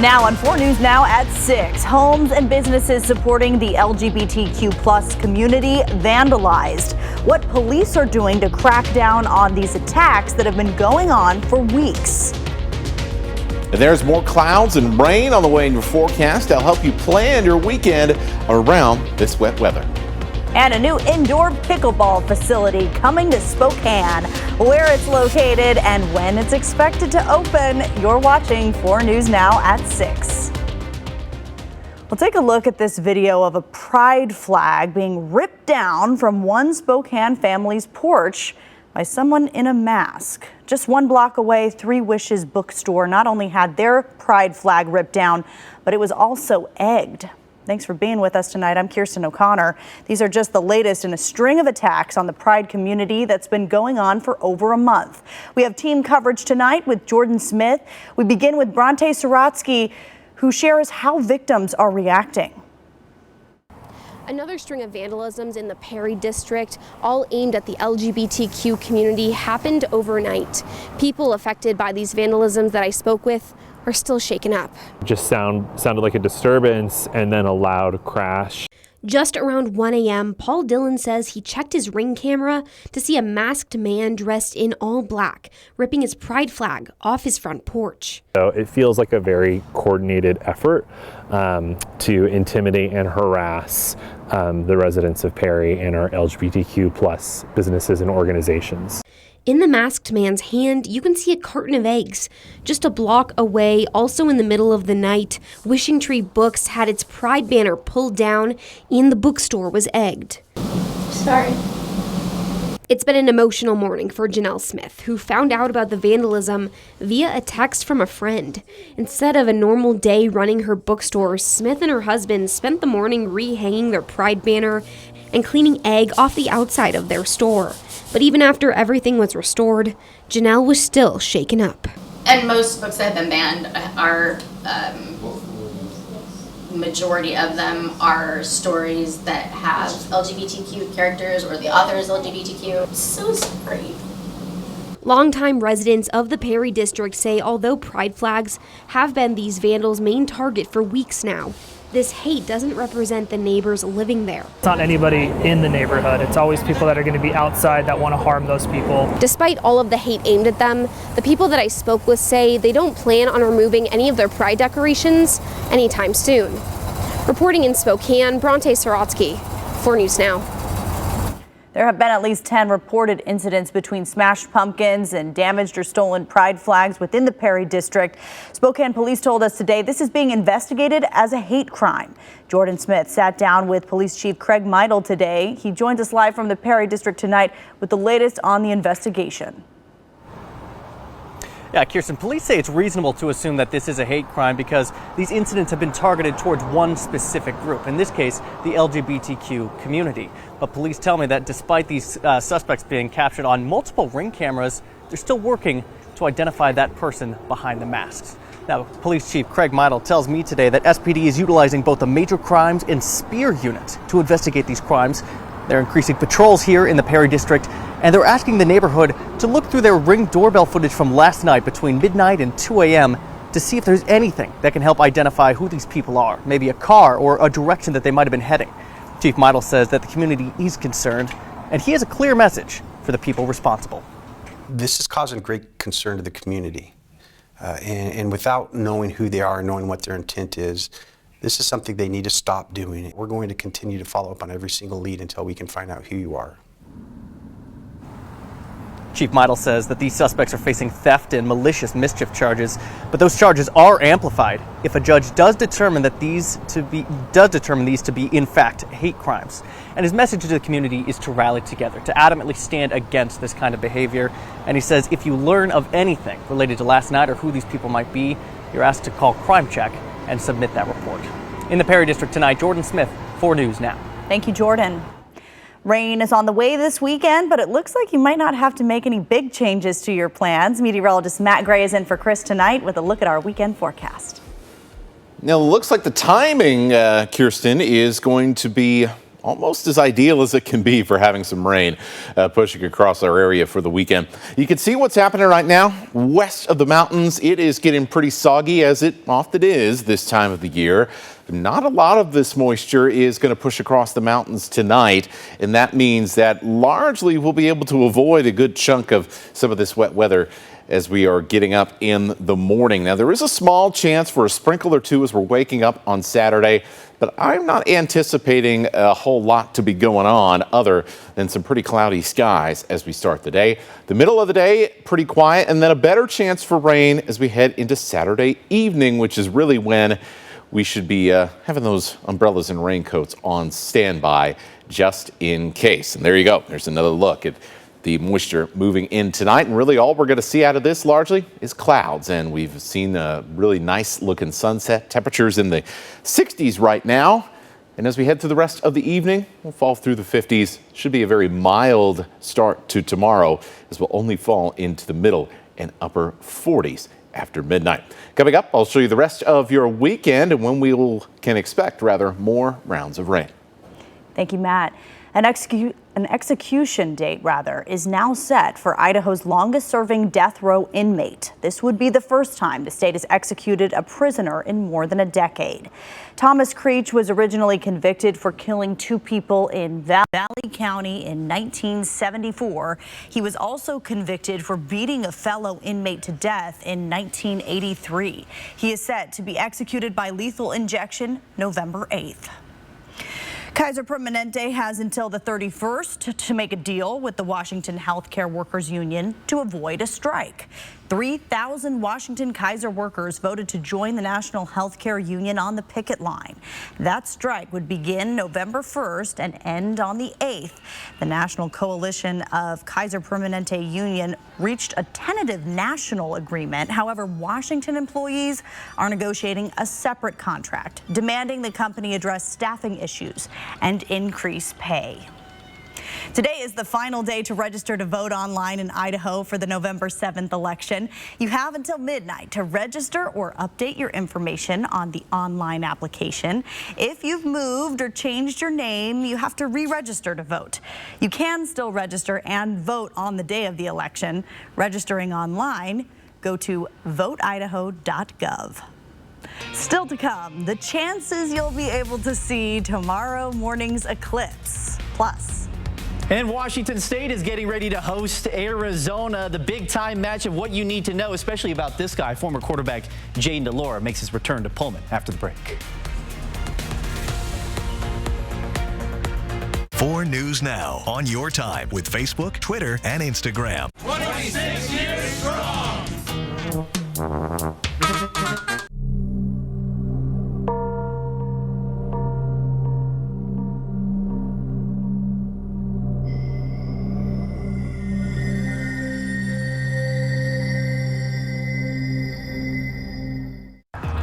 Now on 4 News Now at 6, homes and businesses supporting the LGBTQ plus community vandalized. What police are doing to crack down on these attacks that have been going on for weeks. There's more clouds and rain on the way in your forecast. They'll help you plan your weekend around this wet weather. And a new indoor pickleball facility coming to Spokane. Where it's located and when it's expected to open, you're watching 4 News Now at 6. We'll take a look at this video of a pride flag being ripped down from one Spokane family's porch by someone in a mask. Just 1 block away, 3 Wishes bookstore not only had their pride flag ripped down, but it was also egged. Thanks for being with us tonight. I'm Kirsten O'Connor. These are just the latest in a string of attacks on the Pride community that's been going on for over a month. We have team coverage tonight with Jordan Smith. We begin with Bronte Sorotsky, who shares how victims are reacting. Another string of vandalisms in the Perry district, all aimed at the LGBTQ community, happened overnight. People affected by these vandalisms that I spoke with are still shaken up. Just sounded like a disturbance and then a loud crash. Just around 1 a.m., Paul Dillon says he checked his Ring camera to see a masked man dressed in all black, ripping his pride flag off his front porch. So it feels like a very coordinated effort to intimidate and harass the residents of Perry and our LGBTQ plus businesses and organizations. In the masked man's hand, you can see a carton of eggs. Just a block away, also in the middle of the night, Wishing Tree Books had its pride banner pulled down and the bookstore was egged. Sorry. It's been an emotional morning for Janelle Smith, who found out about the vandalism via a text from a friend. Instead of a normal day running her bookstore, Smith and her husband spent the morning rehanging their pride banner and cleaning egg off the outside of their store. But even after everything was restored, Janelle was still shaken up. And most books that have been banned are, majority of them are stories that have LGBTQ characters or the author is LGBTQ. I'm so sorry. Longtime residents of the Perry district say although pride flags have been these vandals' main target for weeks now, this hate doesn't represent the neighbors living there. It's not anybody in the neighborhood. It's always people that are going to be outside that want to harm those people. Despite all of the hate aimed at them, the people that I spoke with say they don't plan on removing any of their pride decorations anytime soon. Reporting in Spokane, Bronte Sorotsky, 4 News Now. There have been at least 10 reported incidents between smashed pumpkins and damaged or stolen pride flags within the Perry district. Spokane police told us today this is being investigated as a hate crime. Jordan Smith sat down with Police Chief Craig Meidel today. He joins us live from the Perry district tonight with the latest on the investigation. Yeah, Kirsten, police say it's reasonable to assume that this is a hate crime because these incidents have been targeted towards one specific group, in this case, the LGBTQ community. But police tell me that despite these suspects being captured on multiple Ring cameras, they're still working to identify that person behind the masks. Now, Police Chief Craig Meidel tells me today that SPD is utilizing both the Major Crimes and Spear unit to investigate these crimes. They're increasing patrols here in the Perry district, and they're asking the neighborhood to look through their Ring doorbell footage from last night between midnight and 2 a.m. to see if there's anything that can help identify who these people are, maybe a car or a direction that they might have been heading. Chief Meidel says that the community is concerned, and he has a clear message for the people responsible. This is causing great concern to the community, and without knowing who they are, knowing what their intent is, this is something they need to stop doing. We're going to continue to follow up on every single lead until we can find out who you are. Chief Meidel says that these suspects are facing theft and malicious mischief charges, but those charges are amplified if a judge does determine these to be in fact hate crimes. And his message to the community is to rally together, to adamantly stand against this kind of behavior. And he says if you learn of anything related to last night or who these people might be, you're asked to call Crime Check and submit that report. In the Perry district tonight, Jordan Smith, 4 News Now. Thank you, Jordan. Rain is on the way this weekend, but it looks like you might not have to make any big changes to your plans. Meteorologist Matt Gray is in for Chris tonight with a look at our weekend forecast. Now, it looks like the timing, Kirsten, is going to be almost as ideal as it can be for having some rain pushing across our area for the weekend. You can see what's happening right now west of the mountains. It is getting pretty soggy, as it often is this time of the year. Not a lot of this moisture is going to push across the mountains tonight, and that means that largely we'll be able to avoid a good chunk of some of this wet weather as we are getting up in the morning. Now, there is a small chance for a sprinkle or two as we're waking up on Saturday, but I'm not anticipating a whole lot to be going on other than some pretty cloudy skies as we start the day. The middle of the day, pretty quiet, and then a better chance for rain as we head into Saturday evening, which is really when we should be having those umbrellas and raincoats on standby just in case. And there you go. There's another look at the moisture moving in tonight. And really all we're going to see out of this largely is clouds. And we've seen a really nice looking sunset. Temperatures in the 60s right now. And as we head through the rest of the evening, we'll fall through the 50s. Should be a very mild start to tomorrow, as we'll only fall into the middle and upper 40s after midnight. Coming up, I'll show you the rest of your weekend and when we can expect more rounds of rain. Thank you, Matt. An execution date is now set for Idaho's longest-serving death row inmate. This would be the first time the state has executed a prisoner in more than a decade. Thomas Creech was originally convicted for killing 2 people in Valley County in 1974. He was also convicted for beating a fellow inmate to death in 1983. He is set to be executed by lethal injection November 8th. Kaiser Permanente has until the 31st to make a deal with the Washington Healthcare Workers Union to avoid a strike. 3,000 Washington Kaiser workers voted to join the National Healthcare Union on the picket line. That strike would begin November 1st and end on the 8th. The National Coalition of Kaiser Permanente Union reached a tentative national agreement. However, Washington employees are negotiating a separate contract, demanding the company address staffing issues and increase pay. Today is the final day to register to vote online in Idaho for the November 7th election. You have until midnight to register or update your information on the online application. If you've moved or changed your name, you have to re-register to vote. You can still register and vote on the day of the election. Registering online, go to voteidaho.gov. Still to come, the chances you'll be able to see tomorrow morning's eclipse. Plus, and Washington State is getting ready to host Arizona. The big-time match of what you need to know, especially about this guy. Former quarterback Jaden DeLora makes his return to Pullman after the break. 4 News Now on your time with Facebook, Twitter, and Instagram. 26 years strong.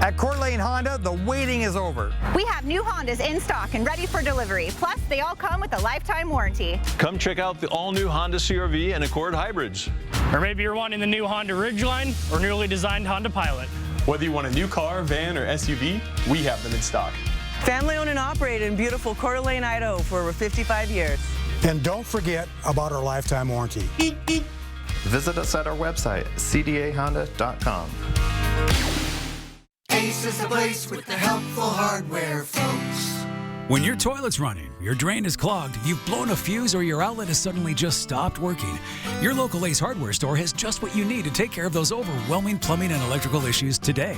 At Coeur d'Alene Honda, the waiting is over. We have new Hondas in stock and ready for delivery. Plus, they all come with a lifetime warranty. Come check out the all-new Honda CR-V and Accord hybrids. Or maybe you're wanting the new Honda Ridgeline or newly designed Honda Pilot. Whether you want a new car, van, or SUV, we have them in stock. Family owned and operated in beautiful Coeur d'Alene, Idaho for over 55 years. And don't forget about our lifetime warranty. Visit us at our website, cdahonda.com. Ace is the place with the helpful hardware, folks. When your toilet's running, your drain is clogged, you've blown a fuse, or your outlet has suddenly just stopped working, your local Ace Hardware store has just what you need to take care of those overwhelming plumbing and electrical issues today.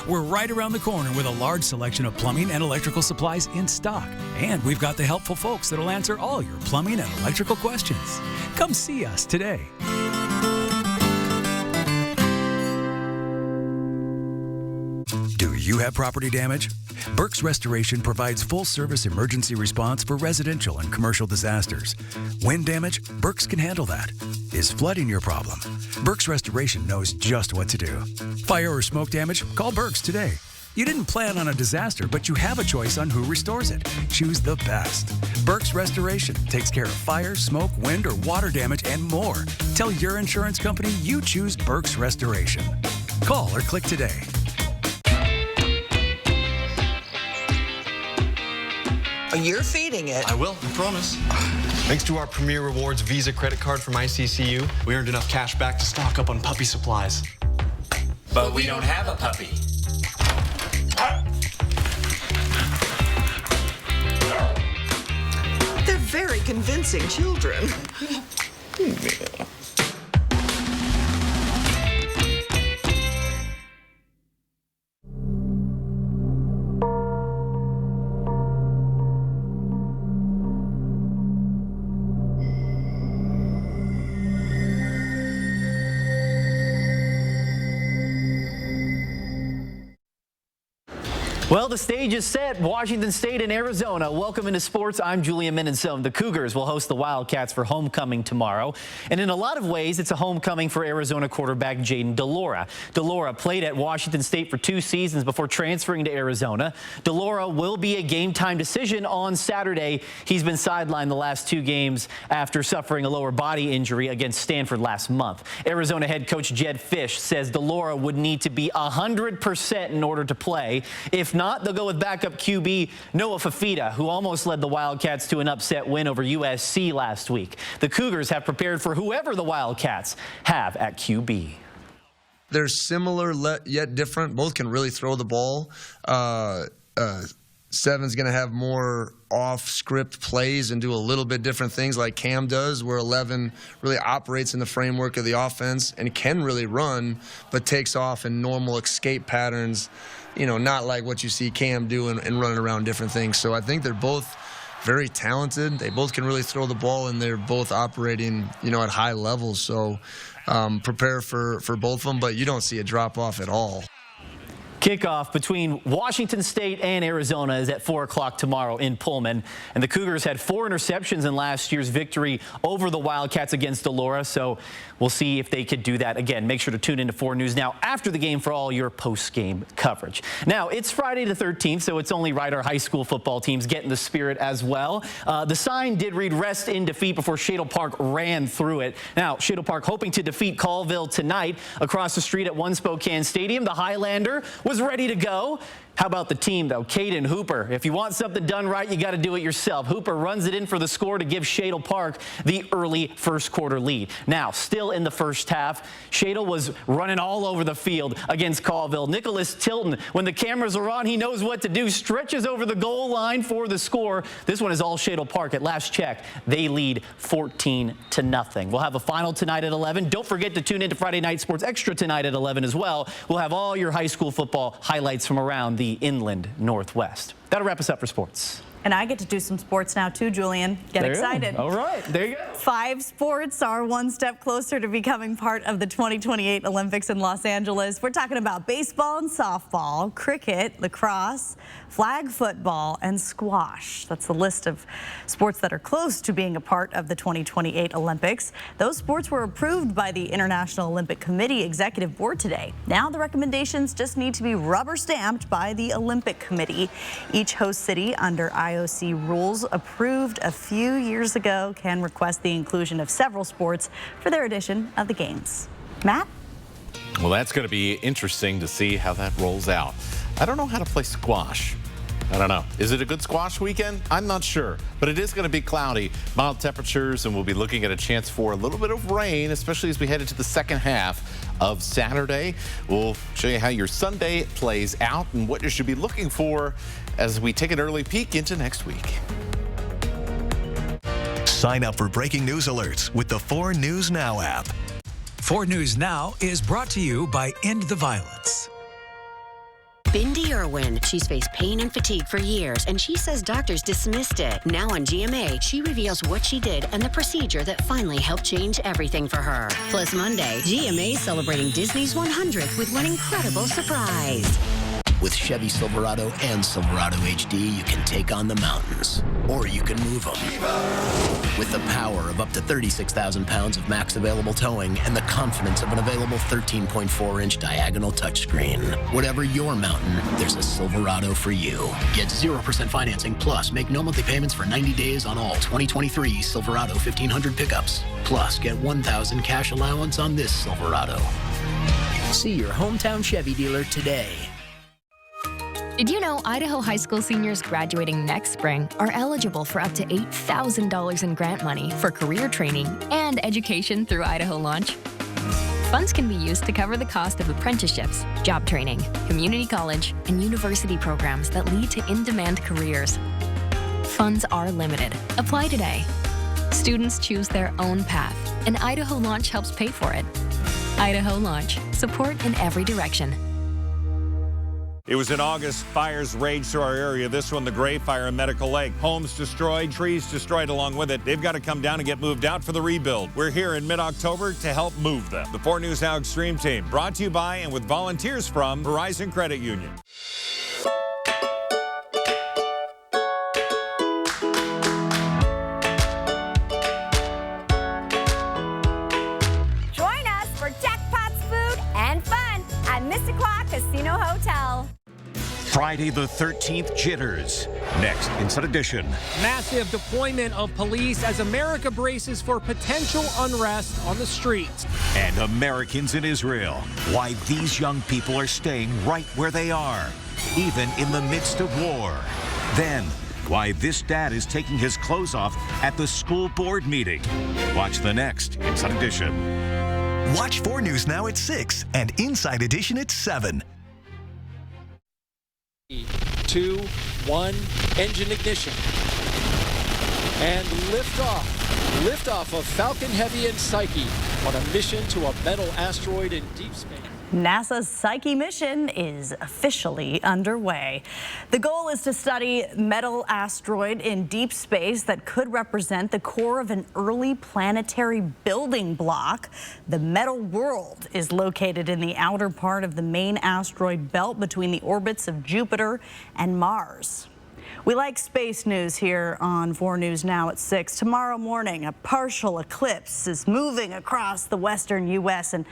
We're right around the corner with a large selection of plumbing and electrical supplies in stock. And we've got the helpful folks that'll answer all your plumbing and electrical questions. Come see us today. Do you have property damage? Burke's Restoration provides full-service emergency response for residential and commercial disasters. Wind damage? Burke's can handle that. Is flooding your problem? Burke's Restoration knows just what to do. Fire or smoke damage? Call Burke's today. You didn't plan on a disaster, but you have a choice on who restores it. Choose the best. Burke's Restoration takes care of fire, smoke, wind, or water damage and more. Tell your insurance company you choose Burke's Restoration. Call or click today. You're feeding it. I will, I promise. Thanks to our Premier Rewards Visa credit card from ICCU, we earned enough cash back to stock up on puppy supplies. But we don't have a puppy. They're very convincing children. Well, the stage is set. Washington State and Arizona. Welcome into sports. I'm Julian Minnesone. The Cougars will host the Wildcats for homecoming tomorrow. And in a lot of ways, it's a homecoming for Arizona quarterback Jayden de Laura. De Laura played at Washington State for 2 seasons before transferring to Arizona. De Laura will be a game-time decision on Saturday. He's been sidelined the last 2 games after suffering a lower body injury against Stanford last month. Arizona head coach Jedd Fisch says de Laura would need to be 100% in order to play. If not, they'll go with backup QB Noah Fafita, who almost led the Wildcats to an upset win over USC last week. The Cougars have prepared for whoever the Wildcats have at QB. They're similar yet different. Both can really throw the ball. Seven's going to have more off-script plays and do a little bit different things like Cam does, where 11 really operates in the framework of the offense and can really run, but takes off in normal escape patterns, you know, not like what you see Cam do and running around different things. So I think they're both very talented. They both can really throw the ball, and they're both operating, you know, at high levels. So prepare for both of them, but you don't see a drop-off at all. Kickoff between Washington State and Arizona is at 4 o'clock tomorrow in Pullman. And the Cougars had 4 interceptions in last year's victory over the Wildcats against de Laura. So we'll see if they could do that again. Make sure to tune into 4 News Now after the game for all your post-game coverage. Now, it's Friday the 13th, so it's only right our high school football teams get in the spirit as well. The sign did read "Rest in Defeat" before Shadle Park ran through it. Now, Shadle Park hoping to defeat Colville tonight across the street at One Spokane Stadium. The Highlander was ready to go. How about the team, though? Caden Hooper. If you want something done right, you got to do it yourself. Hooper runs it in for the score to give Shadle Park the early first quarter lead. Now, still in the first half, Shadle was running all over the field against Colville. Nicholas Tilton, when the cameras are on, he knows what to do. Stretches over the goal line for the score. This one is all Shadle Park. At last check, they lead 14-0. We'll have a final tonight at 11. Don't forget to tune into Friday Night Sports Extra tonight at 11 as well. We'll have all your high school football highlights from around the inland Northwest. That'll wrap us up for sports. And I get to do some sports now too, Julian. Get excited. All right, there you go. 5 sports are one step closer to becoming part of the 2028 Olympics in Los Angeles. We're talking about baseball and softball, cricket, lacrosse, flag football, and squash. That's the list of sports that are close to being a part of the 2028 Olympics. Those sports were approved by the International Olympic Committee Executive Board today. Now the recommendations just need to be rubber stamped by the Olympic Committee. Each host city under IOC rules approved a few years ago can request the inclusion of several sports for their edition of the Games. Matt? Well, that's going to be interesting to see how that rolls out. I don't know how to play squash. I don't know. Is it a good squash weekend? I'm not sure, but it is going to be cloudy, mild temperatures, and we'll be looking at a chance for a little bit of rain, especially as we head into the second half of Saturday. We'll show you how your Sunday plays out and what you should be looking for as we take an early peek into next week. Sign up for breaking news alerts with the 4 News Now app. 4 News Now is brought to you by End the Violence. Bindi Irwin. She's faced pain and fatigue for years, and she says doctors dismissed it. Now on GMA, she reveals what she did and the procedure that finally helped change everything for her. Plus Monday, GMA's celebrating Disney's 100th with one incredible surprise. With Chevy Silverado and Silverado HD, you can take on the mountains, or you can move them. With the power of up to 36,000 pounds of max available towing and the confidence of an available 13.4-inch diagonal touchscreen. Whatever your mountain, there's a Silverado for you. Get 0% financing, plus make no monthly payments for 90 days on all 2023 Silverado 1500 pickups. Plus, get $1,000 cash allowance on this Silverado. See your hometown Chevy dealer today. Did you know Idaho high school seniors graduating next spring are eligible for up to $8,000 in grant money for career training and education through Idaho Launch? Funds can be used to cover the cost of apprenticeships, job training, community college, and university programs that lead to in-demand careers. Funds are limited. Apply today. Students choose their own path, and Idaho Launch helps pay for it. Idaho Launch. Support in every direction. It was in August, fires raged through our area. This one, the Gray Fire in Medical Lake. Homes destroyed, trees destroyed along with it. They've got to come down and get moved out for the rebuild. We're here in mid-October to help move them. The 4 News Now Extreme Team, brought to you by and with volunteers from Horizon Credit Union. Join us for jackpots, food, and fun at Mysticlaw Casino Hotel. Friday the 13th jitters. Next, Inside Edition. Massive deployment of police as America braces for potential unrest on the streets. And Americans in Israel. Why these young people are staying right where they are, even in the midst of war. Then, why this dad is taking his clothes off at the school board meeting. Watch the next Inside Edition. Watch 4 News Now at 6 and Inside Edition at 7. 2, 1, engine ignition. And liftoff. Liftoff of Falcon Heavy and Psyche on a mission to a metal asteroid in deep space. NASA's Psyche mission is officially underway. The goal is to study metal asteroid in deep space that could represent the core of an early planetary building block. The metal world is located in the outer part of the main asteroid belt between the orbits of Jupiter and Mars. We like space news here on 4 News Now at 6. Tomorrow morning, a partial eclipse is moving across the western U.S., and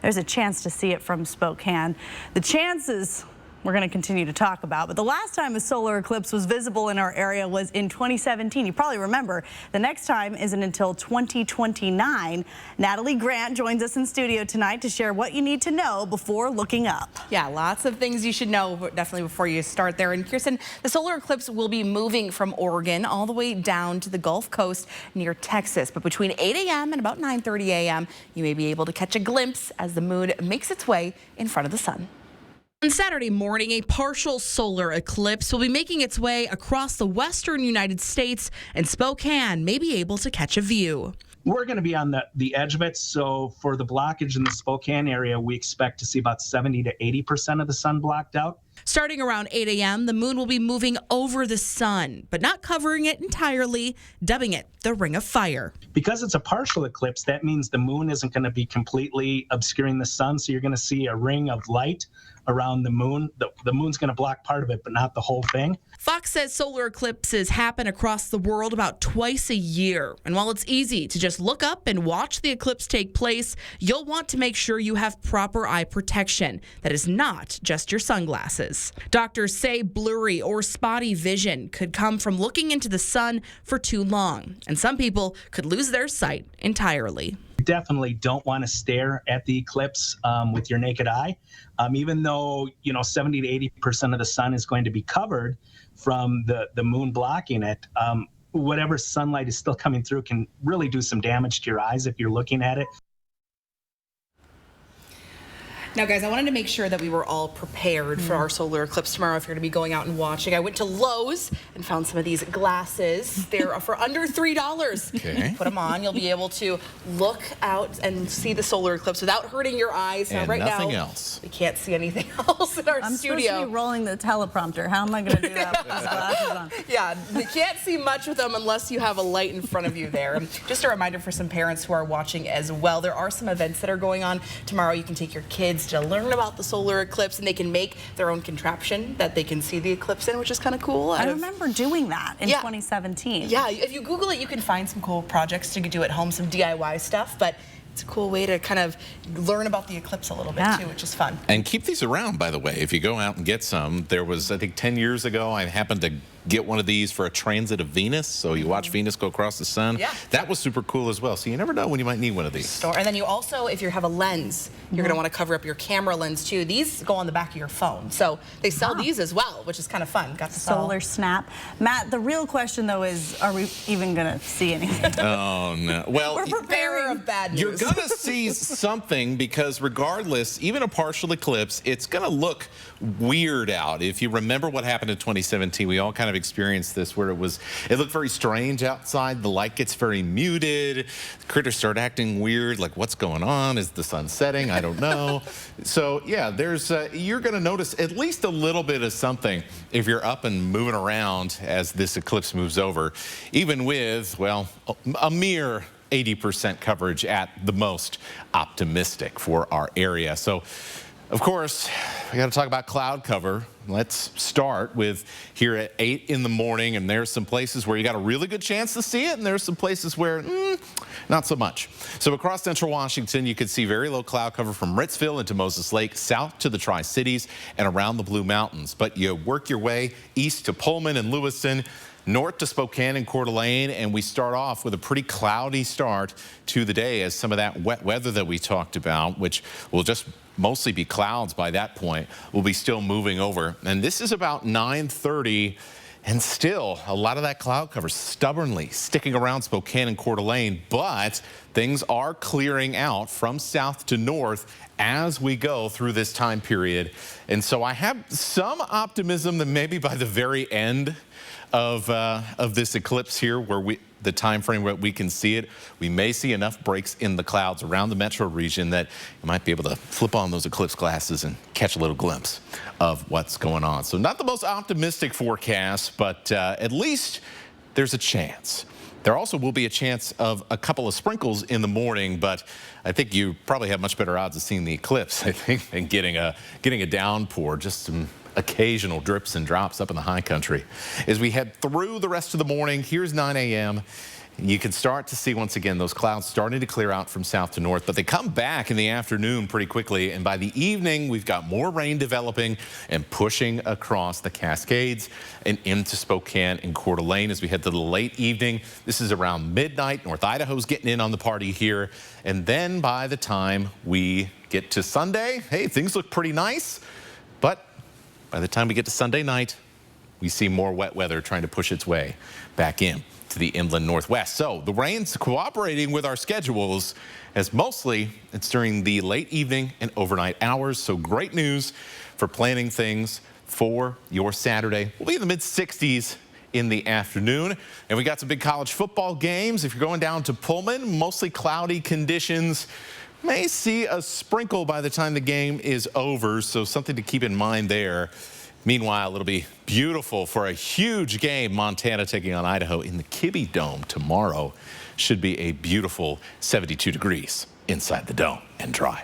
there's a chance to see it from Spokane. The chances we're going to continue to talk about, but the last time a solar eclipse was visible in our area was in 2017. You probably remember. The next time isn't until 2029. Natalie Grant joins us in studio tonight to share what you need to know before looking up. Yeah, lots of things you should know definitely before you start there. And Kirsten, the solar eclipse will be moving from Oregon all the way down to the Gulf Coast near Texas. But between 8 a.m. and about 9:30 a.m., you may be able to catch a glimpse as the moon makes its way in front of the sun. On Saturday morning, a partial solar eclipse will be making its way across the western United States, and Spokane may be able to catch a view. We're going to be on the edge of it, so for the blockage in the Spokane area, we expect to see about 70 to 80% of the sun blocked out. Starting around 8 a.m., the moon will be moving over the sun, but not covering it entirely, dubbing it the Ring of Fire. Because it's a partial eclipse, that means the moon isn't going to be completely obscuring the sun, so you're going to see a ring of light around the moon. The moon's going to block part of it, but not the whole thing. Fox says solar eclipses happen across the world about twice a year. And while it's easy to just look up and watch the eclipse take place, you'll want to make sure you have proper eye protection. That is not just your sunglasses. Doctors say blurry or spotty vision could come from looking into the sun for too long. And some people could lose their sight entirely. You definitely don't want to stare at the eclipse with your naked eye. Even though, 70 to 80% of the sun is going to be covered from the moon blocking it, whatever sunlight is still coming through can really do some damage to your eyes if you're looking at it. Now, guys, I wanted to make sure that we were all prepared for our solar eclipse tomorrow if you're going to be going out and watching. I went to Lowe's and found some of these glasses. They're for under $3. Okay. Put them on. You'll be able to look out and see the solar eclipse without hurting your eyes. And now, right nothing now, else. we can't see anything else in our I'm studio. supposed to be rolling the teleprompter. How am I going to do that with these glasses on? Yeah, you can't see much with them unless you have a light in front of you there. Just a reminder for some parents who are watching as well, there are some events that are going on tomorrow. You can take your kids to learn about the solar eclipse, and they can make their own contraption that they can see the eclipse in, which is kind of cool. I remember doing that in 2017. Yeah, if you Google it, you can find some cool projects to do at home, some DIY stuff, but it's a cool way to kind of learn about the eclipse a little bit too, which is fun. And keep these around, by the way. If you go out and get some, there was, I think 10 years ago, I happened to get one of these for a transit of Venus. So you watch Venus go across the sun. Yeah. That was super cool as well. So you never know when you might need one of these. And then you also, if you have a lens, you're going to want to cover up your camera lens too. These go on the back of your phone. So they sell these as well, which is kind of fun. Got the Solar Snap. Matt, the real question though is, are we even going to see anything? Oh, no. Well, we're preparing of bad news. You're going to see something because regardless, even a partial eclipse, it's going to look weird out. If you remember what happened in 2017, we all kind of experienced this where it looked very strange outside. The light gets very muted. The critters start acting weird, like what's going on? Is the sun setting? I don't know. So yeah, you're going to notice at least a little bit of something if you're up and moving around as this eclipse moves over, even with, well, a mere 80% coverage at the most optimistic for our area. So, of course, we got to talk about cloud cover. Let's start with here at 8 in the morning, and there's some places where you got a really good chance to see it, and there's some places where not so much. So across central Washington, you could see very low cloud cover from Ritzville into Moses Lake, south to the Tri-Cities, and around the Blue Mountains. But you work your way east to Pullman and Lewiston, north to Spokane and Coeur d'Alene, and we start off with a pretty cloudy start to the day as some of that wet weather that we talked about, which will just mostly be clouds by that point, will be still moving over. And this is about 9:30, and still a lot of that cloud cover stubbornly sticking around Spokane and Coeur d'Alene, but things are clearing out from south to north as we go through this time period. And so I have some optimism that maybe by the very end of this eclipse here, where the time frame where we can see it, we may see enough breaks in the clouds around the metro region that you might be able to flip on those eclipse glasses and catch a little glimpse of what's going on. So not the most optimistic forecast, but at least there's a chance. There also will be a chance of a couple of sprinkles in the morning, but I think you probably have much better odds of seeing the eclipse, I think, than getting a downpour, just some occasional drips and drops up in the high country. As we head through the rest of the morning, here's 9 a.m. You can start to see once again those clouds starting to clear out from south to north, but they come back in the afternoon pretty quickly, and by the evening we've got more rain developing and pushing across the Cascades and into Spokane and Coeur d'Alene as we head to the late evening. This is around midnight. North Idaho's getting in on the party here, and then by the time we get to Sunday, hey, things look pretty nice, but by the time we get to Sunday night, we see more wet weather trying to push its way back in to the inland northwest. So the rain's cooperating with our schedules, as mostly it's during the late evening and overnight hours. So great news for planning things for your Saturday. We'll be in the mid-60s in the afternoon, and we got some big college football games. If you're going down to Pullman, mostly cloudy conditions. May see a sprinkle by the time the game is over, so something to keep in mind there. Meanwhile, it'll be beautiful for a huge game. Montana taking on Idaho in the Kibbe Dome tomorrow. Should be a beautiful 72 degrees inside the dome and dry.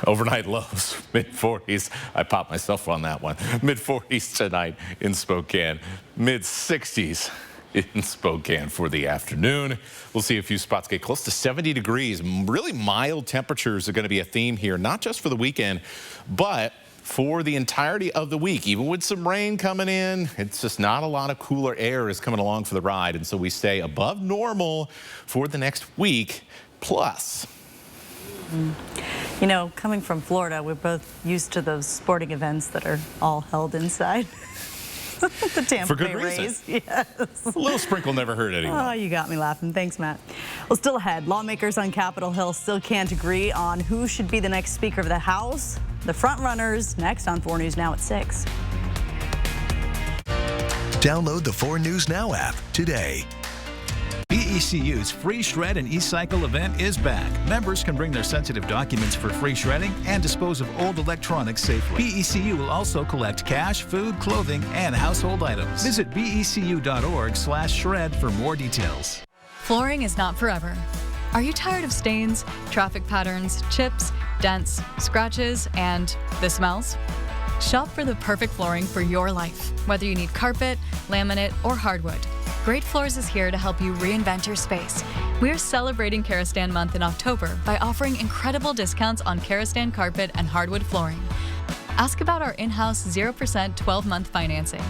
Overnight lows, mid-40s. I popped myself on that one. Mid-40s tonight in Spokane. Mid-60s in Spokane for the afternoon. We'll see a few spots get close to 70 degrees. Really mild temperatures are going to be a theme here, not just for the weekend, but for the entirety of the week. Even with some rain coming in, it's just not a lot of cooler air is coming along for the ride, and so we stay above normal for the next week plus. You know, coming from Florida, we're both used to those sporting events that are all held inside. The Tampa Bay Rays. Yes. A little sprinkle never hurt anyone. Oh, you got me laughing. Thanks, Matt. Well, still ahead, lawmakers on Capitol Hill still can't agree on who should be the next Speaker of the House. The front runners next on 4 News Now at 6. Download the 4 News Now app today. BECU's Free Shred and E-Cycle event is back. Members can bring their sensitive documents for free shredding and dispose of old electronics safely. BECU will also collect cash, food, clothing, and household items. Visit becu.org/shred for more details. Flooring is not forever. Are you tired of stains, traffic patterns, chips, dents, scratches, and the smells? Shop for the perfect flooring for your life, whether you need carpet, laminate, or hardwood. Great Floors is here to help you reinvent your space. We're celebrating Karastan Month in October by offering incredible discounts on Karastan carpet and hardwood flooring. Ask about our in-house 0% 12-month financing.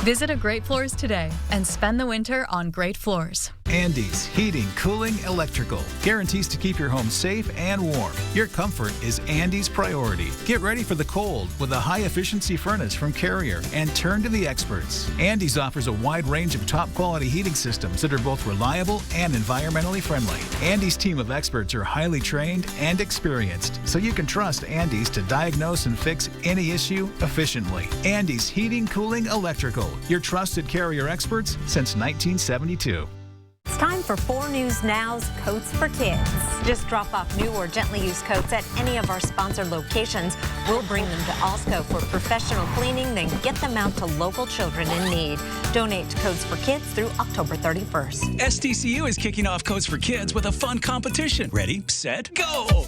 Visit a Great Floors today and spend the winter on great floors. Andes Heating, Cooling, Electrical guarantees to keep your home safe and warm. Your comfort is Andes' priority. Get ready for the cold with a high-efficiency furnace from Carrier and turn to the experts. Andes offers a wide range of top-quality heating systems that are both reliable and environmentally friendly. Andes' team of experts are highly trained and experienced, so you can trust Andes to diagnose and fix any issue efficiently. Andes Heating, Cooling, Electrical, your trusted Carrier experts since 1972. It's time for 4 News Now's Coats for Kids. Just drop off new or gently used coats at any of our sponsored locations. We'll bring them to Alsco for professional cleaning, then get them out to local children in need. Donate to Coats for Kids through October 31st. SDCU is kicking off Coats for Kids with a fun competition. Ready, set, go!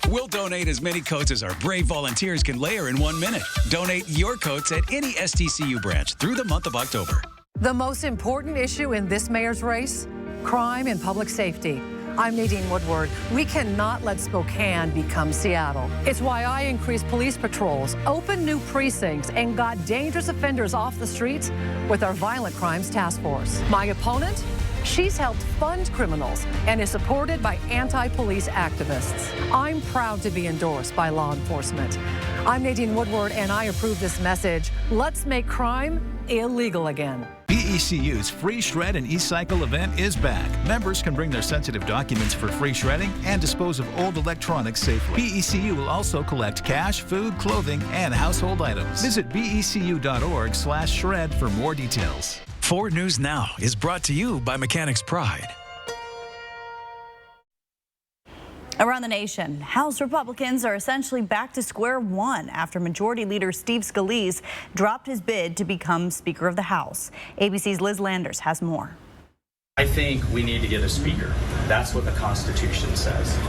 We'll donate as many coats as our brave volunteers can layer in 1 minute. Donate your coats at any SDCU branch through the month of October. The most important issue in this mayor's race? Crime and public safety. I'm Nadine Woodward. We cannot let Spokane become Seattle. It's why I increased police patrols, opened new precincts, and got dangerous offenders off the streets with our Violent Crimes Task Force. My opponent? She's helped fund criminals and is supported by anti-police activists. I'm proud to be endorsed by law enforcement. I'm Nadine Woodward, and I approve this message. Let's make crime illegal again. BECU's free shred and e-cycle event is back. Members can bring their sensitive documents for free shredding and dispose of old electronics safely. BECU will also collect cash, food, clothing, and household items. Visit becu.org/shred for more details. 4 News Now is brought to you by Mechanics Pride. Around the nation, House Republicans are essentially back to square one after Majority Leader Steve Scalise dropped his bid to become Speaker of the House. ABC's Liz Landers has more. I think we need to get a speaker. That's what the Constitution says.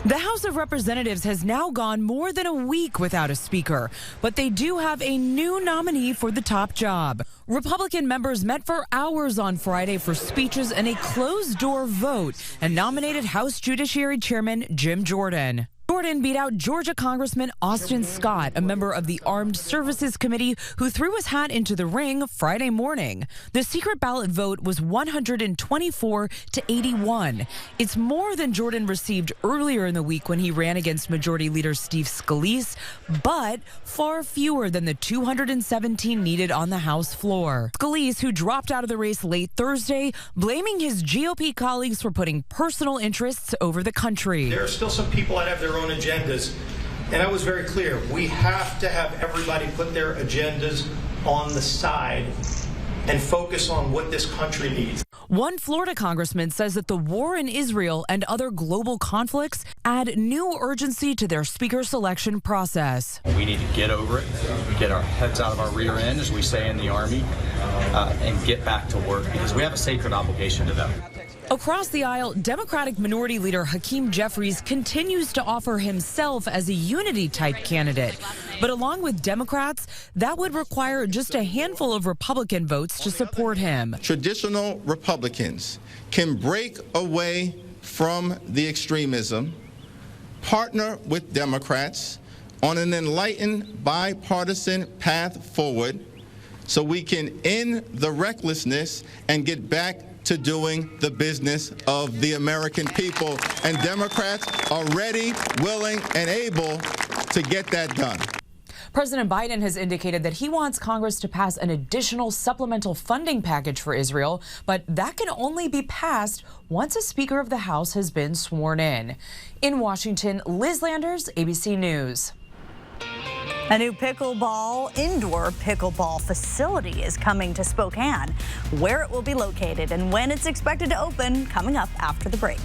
The House of Representatives has now gone more than a week without a speaker, but they do have a new nominee for the top job. Republican members met for hours on Friday for speeches and a closed-door vote and nominated House Judiciary Chairman Jim Jordan. Jordan beat out Georgia Congressman Austin Scott, a member of the Armed Services Committee, who threw his hat into the ring Friday morning. The secret ballot vote was 124 to 81. It's more than Jordan received earlier in the week when he ran against Majority Leader Steve Scalise, but far fewer than the 217 needed on the House floor. Scalise, who dropped out of the race late Thursday, blaming his GOP colleagues for putting personal interests over the country. There are still some people that have their own agendas, and I was very clear. We have to have everybody put their agendas on the side and focus on what this country needs. One Florida congressman says that the war in Israel and other global conflicts add new urgency to their speaker selection process. We need to get over it, get our heads out of our rear end, as we say in the Army, and get back to work, because we have a sacred obligation to them. Across the aisle, Democratic Minority Leader Hakeem Jeffries continues to offer himself as a unity-type candidate. But along with Democrats, that would require just a handful of Republican votes to support him. Traditional Republicans can break away from the extremism, partner with Democrats on an enlightened bipartisan path forward so we can end the recklessness and get back to doing the business of the American people. And Democrats are ready, willing, and able to get that done. President Biden has indicated that he wants Congress to pass an additional supplemental funding package for Israel, but that can only be passed once a Speaker of the House has been sworn in. In Washington, Liz Landers, ABC News. A new indoor pickleball facility is coming to Spokane. Where it will be located and when it's expected to open, coming up after the break.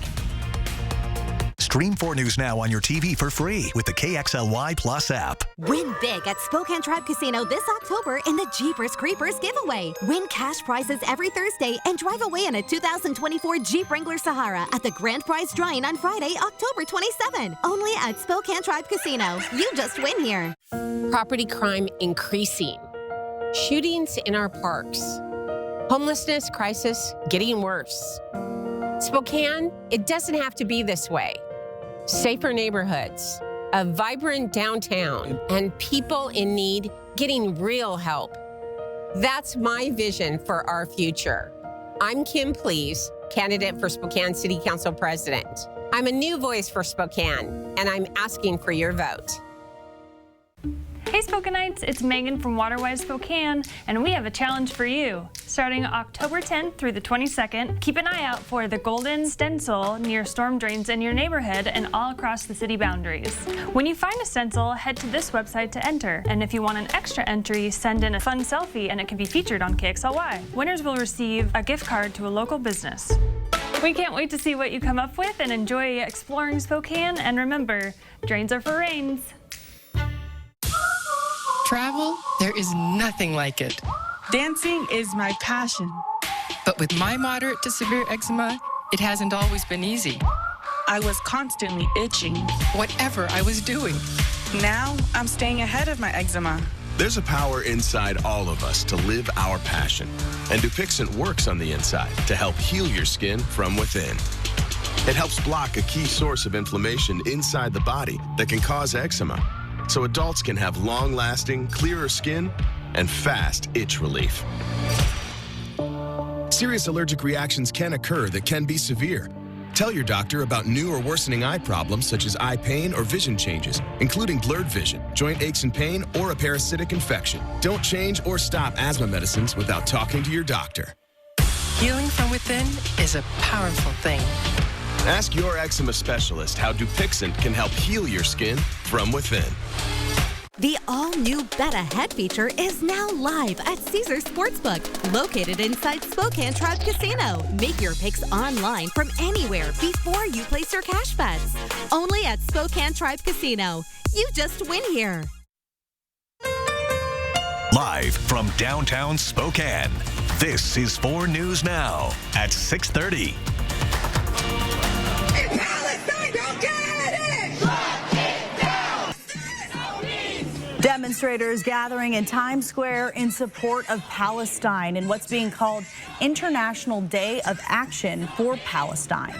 Stream 4 News Now on your TV for free with the KXLY Plus app. Win big at Spokane Tribe Casino this October in the Jeepers Creepers giveaway. Win cash prizes every Thursday and drive away in a 2024 Jeep Wrangler Sahara at the grand prize drawing on Friday, October 27. Only at Spokane Tribe Casino. You just win here. Property crime increasing. Shootings in our parks. Homelessness crisis getting worse. Spokane, it doesn't have to be this way. Safer neighborhoods, a vibrant downtown, and people in need getting real help. That's my vision for our future. I'm Kim Please, candidate for Spokane City Council President. I'm a new voice for Spokane, and I'm asking for your vote. Hey Spokaneites, it's Megan from Waterwise Spokane, and we have a challenge for you. Starting October 10th through the 22nd, keep an eye out for the golden stencil near storm drains in your neighborhood and all across the city boundaries. When you find a stencil, head to this website to enter, and if you want an extra entry, send in a fun selfie and it can be featured on KXLY. Winners will receive a gift card to a local business. We can't wait to see what you come up with and enjoy exploring Spokane, and remember, drains are for rains. Travel, there is nothing like it. Dancing is my passion. But with my moderate to severe eczema, it hasn't always been easy. I was constantly itching, whatever I was doing. Now, I'm staying ahead of my eczema. There's a power inside all of us to live our passion. And Dupixent works on the inside to help heal your skin from within. It helps block a key source of inflammation inside the body that can cause eczema, so adults can have long-lasting, clearer skin and fast itch relief. Serious allergic reactions can occur that can be severe. Tell your doctor about new or worsening eye problems such as eye pain or vision changes, including blurred vision, joint aches and pain, or a parasitic infection. Don't change or stop asthma medicines without talking to your doctor. Healing from within is a powerful thing. Ask your eczema specialist how Dupixent can help heal your skin from within. The all-new Bet Ahead feature is now live at Caesars Sportsbook, located inside Spokane Tribe Casino. Make your picks online from anywhere before you place your cash bets. Only at Spokane Tribe Casino. You just win here. Live from downtown Spokane, this is 4 News Now at 6:30. Demonstrators gathering in Times Square in support of Palestine in what's being called International Day of Action for Palestine.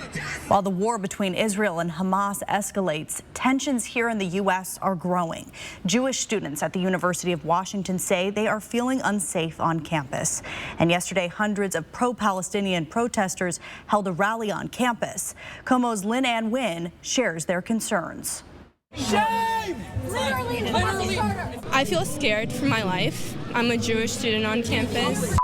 While the war between Israel and Hamas escalates, tensions here in the U.S. are growing. Jewish students at the University of Washington say they are feeling unsafe on campus. And yesterday, hundreds of pro-Palestinian protesters held a rally on campus. Como's Lynn Ann Wynn shares their concerns. Shame! Literally. I feel scared for my life. I'm a Jewish student on campus.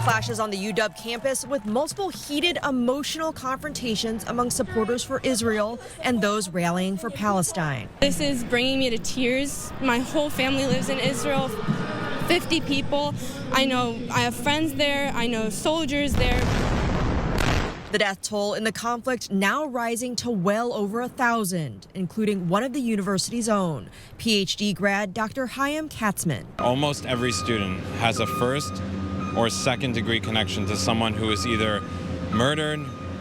Clashes on the UW campus with multiple heated, emotional confrontations among supporters for Israel and those rallying for Palestine. This is bringing me to tears. My whole family lives in Israel, 50 people. I have friends there. I know soldiers there. The death toll in the conflict now rising to well over 1,000, including one of the university's own, PhD grad Dr. Chaim Katzman. Almost every student has a first or second degree connection to someone who is either murdered,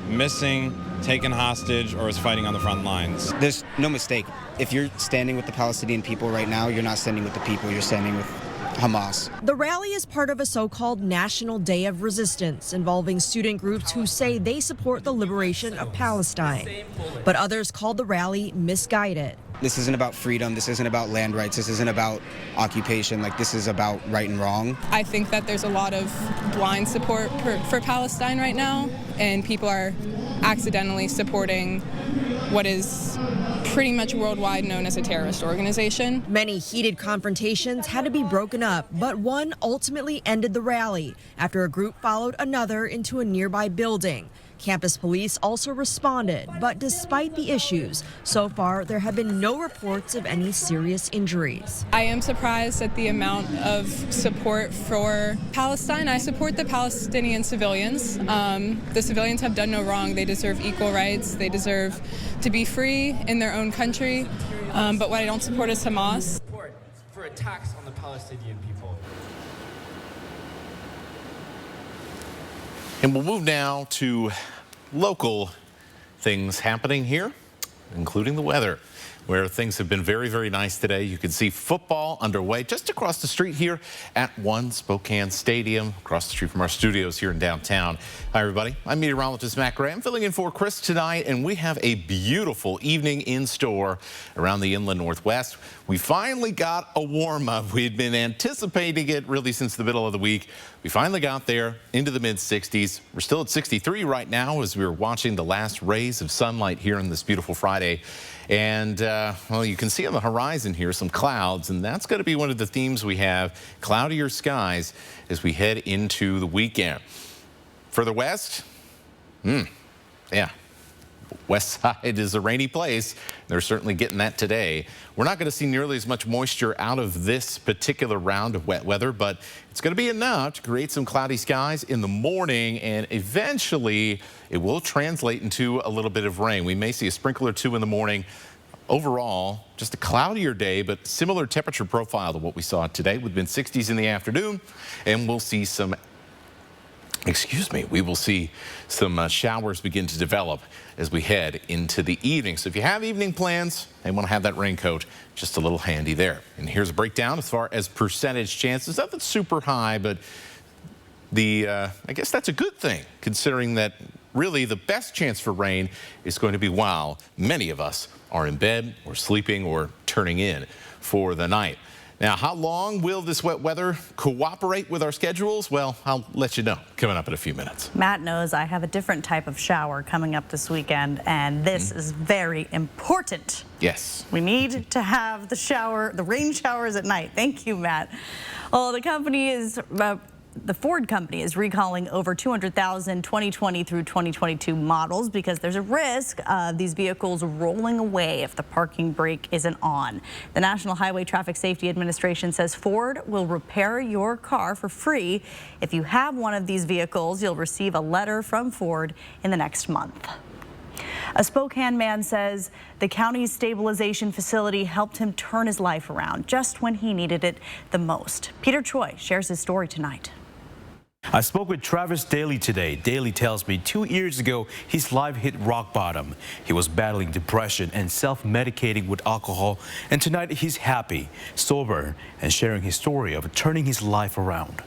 missing, taken hostage, or is fighting on the front lines. There's no mistake. If you're standing with the Palestinian people right now, you're not standing with the people, you're standing with Hamas. The rally is part of a so-called National Day of Resistance involving student groups who say they support the liberation of Palestine. But others called the rally misguided. This isn't about freedom. This isn't about land rights. This isn't about occupation. This is about right and wrong. I think that there's a lot of blind support for Palestine right now, and people are accidentally supporting what is pretty much worldwide known as a terrorist organization. Many heated confrontations had to be broken up, but one ultimately ended the rally after a group followed another into a nearby building. Campus police also responded, but despite the issues, so far there have been no reports of any serious injuries. I am surprised at the amount of support for Palestine. I support the Palestinian civilians. The civilians have done no wrong. They deserve equal rights. They deserve to be free in their own country. But what I don't support is Hamas. For attacks on the Palestinian people. And we'll move now to local things happening here including the weather, where things have been very, very nice today. You can see football underway just across the street here at One Spokane Stadium, across the street from our studios here in downtown. Hi, everybody. I'm meteorologist Matt Graham, filling in for Chris tonight, and we have a beautiful evening in store around the inland Northwest. We finally got a warm-up. We had been anticipating it really since the middle of the week. We finally got there into the mid-60s. We're still at 63 right now as we were watching the last rays of sunlight here on this beautiful Friday. And, well, you can see on the horizon here some clouds, and that's going to be one of the themes we have, cloudier skies as we head into the weekend. Further west, yeah. West side is a rainy place. They're certainly getting that today. We're not going to see nearly as much moisture out of this particular round of wet weather, but it's going to be enough to create some cloudy skies in the morning, and eventually it will translate into a little bit of rain. We may see a sprinkle or two in the morning. Overall, just a cloudier day, but similar temperature profile to what we saw today with mid-60s in the afternoon, and we'll see some we will see some showers begin to develop as we head into the evening. So if you have evening plans and want to have that raincoat, just a little handy there. And here's a breakdown as far as percentage chances. Nothing super high, but I guess that's a good thing, considering that really the best chance for rain is going to be while many of us are in bed or sleeping or turning in for the night. Now, how long will this wet weather cooperate with our schedules? Well, I'll let you know coming up in a few minutes. Matt knows I have a different type of shower coming up this weekend, and this is very important. Yes. We need to have the rain showers at night. Thank you, Matt. Well, the Ford company is recalling over 200,000 2020 through 2022 models because there's a risk of these vehicles rolling away if the parking brake isn't on. The National Highway Traffic Safety Administration says Ford will repair your car for free. If you have one of these vehicles, you'll receive a letter from Ford in the next month. A Spokane man says the county's stabilization facility helped him turn his life around just when he needed it the most. Peter Choi shares his story tonight. I spoke with Travis Daly today. Daly tells me 2 years ago, his life hit rock bottom. He was battling depression and self-medicating with alcohol, and tonight he's happy, sober, and sharing his story of turning his life around.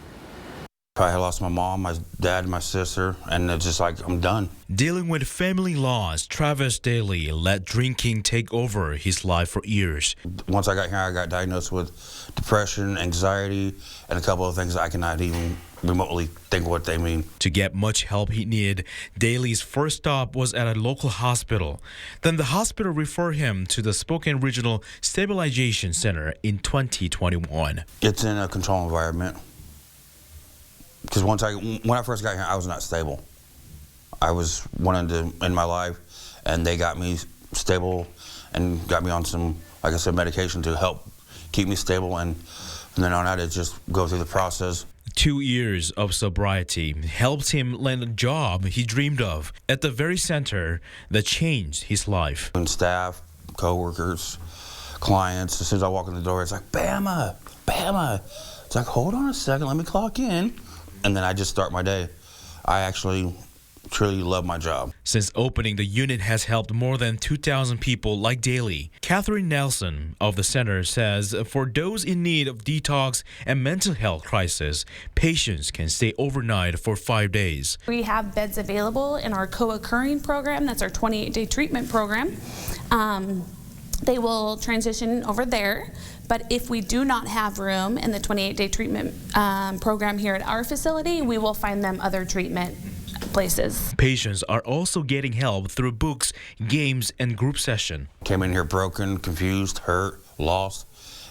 I had lost my mom, my dad, my sister, and it's just like, I'm done. Dealing with family loss, Travis Daly let drinking take over his life for years. Once I got here, I got diagnosed with depression, anxiety, and a couple of things I cannot even remotely think what they mean. To get much help he needed, Daly's first stop was at a local hospital. Then the hospital referred him to the Spokane Regional Stabilization Center in 2021. It's in a controlled environment. Because when I first got here, I was not stable. I was wanting to end my life, and they got me stable and got me on some, like I said, medication to help keep me stable, and from then on out, it just go through the process. 2 years of sobriety helped him land a job he dreamed of at the very center that changed his life. And staff, co-workers, clients, as soon as I walk in the door, it's like, Bama, Bama. It's like, hold on a second, let me clock in. And then I just start my day. I actually truly love my job. Since opening, the unit has helped more than 2,000 people like Daly. Catherine Nelson of the center says for those in need of detox and mental health crisis, patients can stay overnight for 5 days. We have beds available in our co-occurring program. That's our 28-day treatment program. They will transition over there. But if we do not have room in the 28-day treatment program here at our facility, we will find them other treatment places. Patients are also getting help through books, games, and group session. Came in here broken, confused, hurt, lost,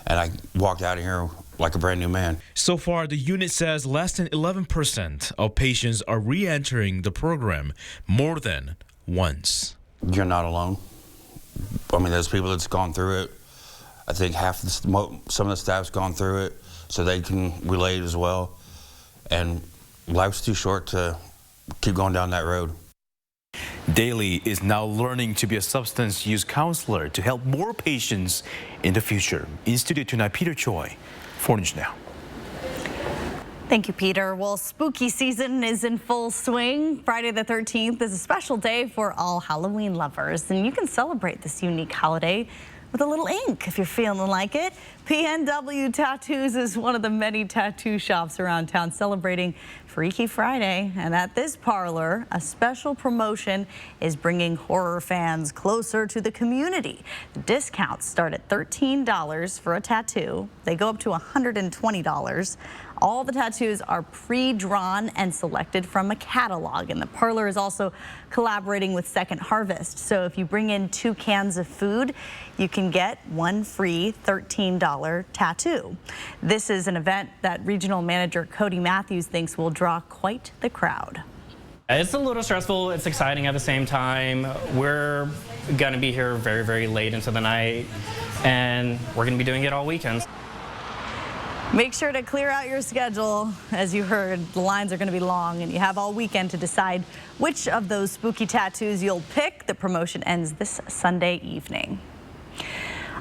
and I walked out of here like a brand new man. So far, the unit says less than 11% of patients are re-entering the program more than once. You're not alone. I mean, there's people that's gone through it. I think some of the staff's gone through it, so they can relate as well. And life's too short to keep going down that road. Daly is now learning to be a substance use counselor to help more patients in the future. In studio tonight, Peter Choi, 4 News Now. Thank you, Peter. Well, spooky season is in full swing. Friday the 13th is a special day for all Halloween lovers, and you can celebrate this unique holiday with a little ink if you're feeling like it. PNW Tattoos is one of the many tattoo shops around town celebrating Freaky Friday. And at this parlor, a special promotion is bringing horror fans closer to the community. The discounts start at $13 for a tattoo. They go up to $120. All the tattoos are pre-drawn and selected from a catalog, and the parlor is also collaborating with Second Harvest. So if you bring in 2 cans of food, you can get 1 free $13 tattoo. This is an event that Regional Manager Cody Matthews thinks will draw quite the crowd. It's a little stressful, it's exciting at the same time. We're gonna be here very, very late into the night, and we're gonna be doing it all weekends. Make sure to clear out your schedule. As you heard, the lines are going to be long, and you have all weekend to decide which of those spooky tattoos you'll pick. The promotion ends this Sunday evening.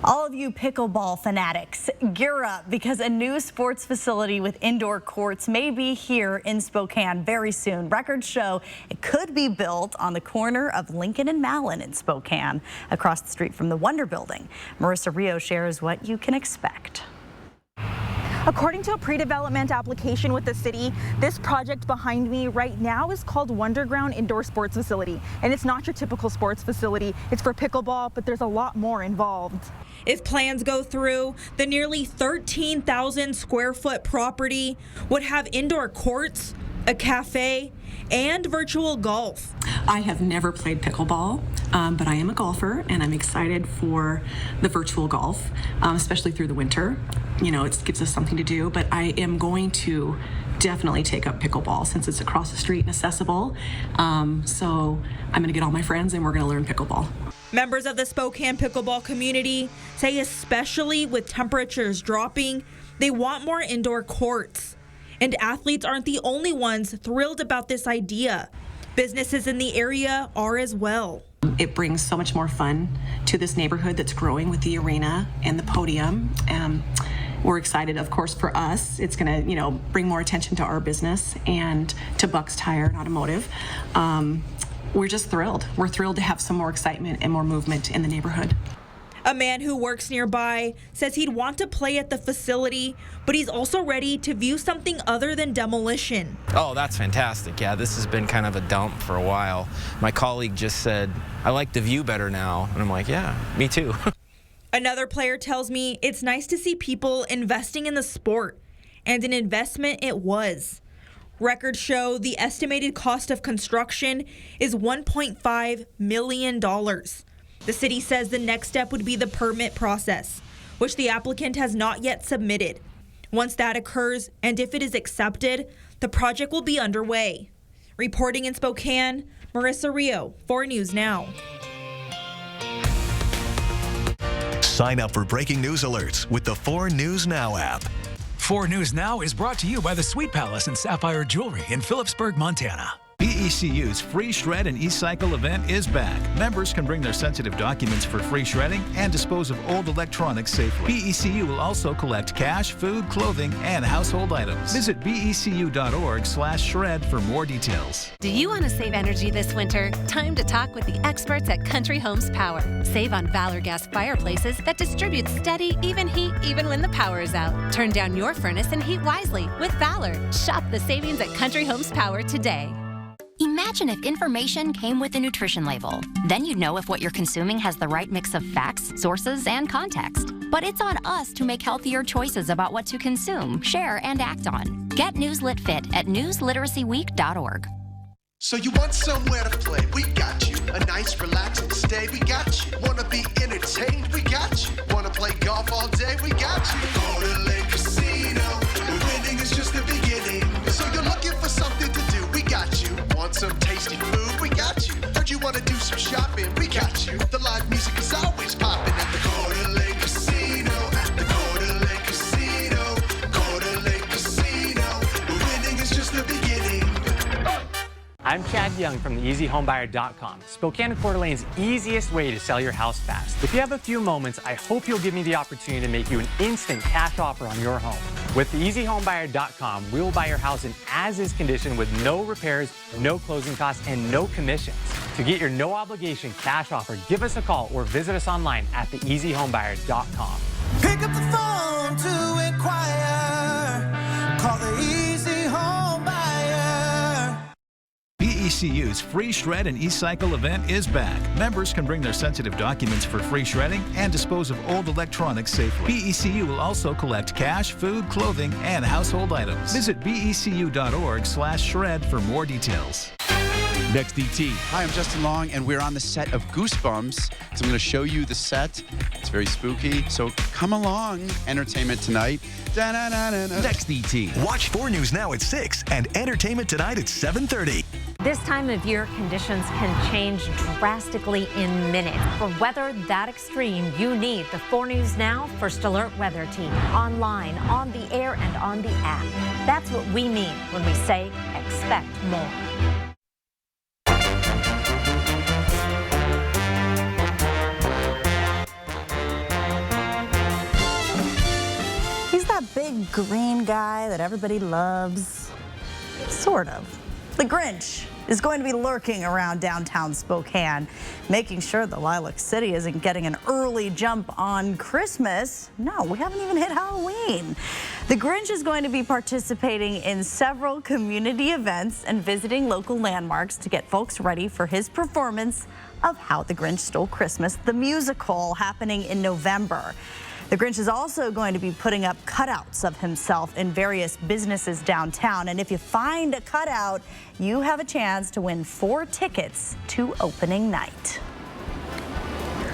All of you pickleball fanatics, gear up because a new sports facility with indoor courts may be here in Spokane very soon. Records show it could be built on the corner of Lincoln and Mallon in Spokane, across the street from the Wonder Building. Marissa Rio shares what you can expect. According to a pre-development application with the city, this project behind me right now is called Wonderground Indoor Sports Facility. And it's not your typical sports facility. It's for pickleball, but there's a lot more involved. If plans go through, the nearly 13,000 square foot property would have indoor courts, a cafe, and virtual golf. I have never played pickleball, but I am a golfer, and I'm excited for the virtual golf, especially through the winter. You know, it gives us something to do, but I am going to definitely take up pickleball since it's across the street and accessible. So I'm gonna get all my friends and we're gonna learn pickleball. Members of the Spokane pickleball community say, especially with temperatures dropping, they want more indoor courts. And athletes aren't the only ones thrilled about this idea. Businesses in the area are as well. It brings so much more fun to this neighborhood that's growing with the arena and the podium. We're excited, of course, for us. It's gonna, bring more attention to our business and to Buck's Tire and Automotive. We're just thrilled. We're thrilled to have some more excitement and more movement in the neighborhood. A man who works nearby says he'd want to play at the facility, but he's also ready to view something other than demolition. Oh, that's fantastic. Yeah, this has been kind of a dump for a while. My colleague just said, I like the view better now. And I'm like, yeah, me too. Another player tells me it's nice to see people investing in the sport, and an investment it was. Records show the estimated cost of construction is $1.5 million. The city says the next step would be the permit process, which the applicant has not yet submitted. Once that occurs, and if it is accepted, the project will be underway. Reporting in Spokane, Marissa Rio, 4 News Now. Sign up for breaking news alerts with the 4 News Now app. 4 News Now is brought to you by the Sweet Palace and Sapphire Jewelry in Phillipsburg, Montana. BECU's Free Shred and E-Cycle event is back. Members can bring their sensitive documents for free shredding and dispose of old electronics safely. BECU will also collect cash, food, clothing, and household items. Visit becu.org/shred for more details. Do you want to save energy this winter? Time to talk with the experts at Country Homes Power. Save on Valor gas fireplaces that distribute steady, even heat even when the power is out. Turn down your furnace and heat wisely with Valor. Shop the savings at Country Homes Power today. Imagine if information came with a nutrition label. Then you'd know if what you're consuming has the right mix of facts, sources, and context. But it's on us to make healthier choices about what to consume, share, and act on. Get Newslit Fit at newsliteracyweek.org. So you want somewhere to play? We got you. A nice, relaxing stay? We got you. Wanna be entertained? We got you. Wanna play golf all day? We got you. Go to Lake Casino. Winning is just the beginning. So you're looking for something to do? We got you. Want some tasty food? We got you. Heard you wanna do some shopping? We got you. The live music is always popping at the Go to Lake Casino. At the Go to Lake Casino. Go to Lake Casino. Winning is just the beginning. I'm Chad Young from theeasyhomebuyer.com, Spokane and Coeur d'Alene's easiest way to sell your house fast. If you have a few moments, I hope you'll give me the opportunity to make you an instant cash offer on your home. With theeasyhomebuyer.com, we will buy your house in as-is condition with no repairs, no closing costs, and no commissions. To get your no-obligation cash offer, give us a call or visit us online at theeasyhomebuyer.com. Pick up the phone to inquire. Call the Easy Home Buyer. BECU's free shred and e-cycle event is back. Members can bring their sensitive documents for free shredding and dispose of old electronics safely. BECU will also collect cash, food, clothing, and household items. Visit becu.org/shred for more details. Next, ET. Hi, I'm Justin Long, and we're on the set of Goosebumps. So I'm going to show you the set. It's very spooky, so come along. Entertainment tonight. Da-na-na-na-na. Next, ET. Watch 4 News Now at 6 and Entertainment Tonight at 7:30. This time of year, conditions can change drastically in minutes. For weather that extreme, you need the 4 News Now First Alert Weather Team. Online, on the air, and on the app. That's what we mean when we say expect more. That big green guy that everybody loves? Sort of. The Grinch is going to be lurking around downtown Spokane, making sure the Lilac City isn't getting an early jump on Christmas. No, we haven't even hit Halloween. The Grinch is going to be participating in several community events and visiting local landmarks to get folks ready for his performance of How the Grinch Stole Christmas, the musical, happening in November. The Grinch is also going to be putting up cutouts of himself in various businesses downtown. And if you find a cutout, you have a chance to win 4 tickets to opening night.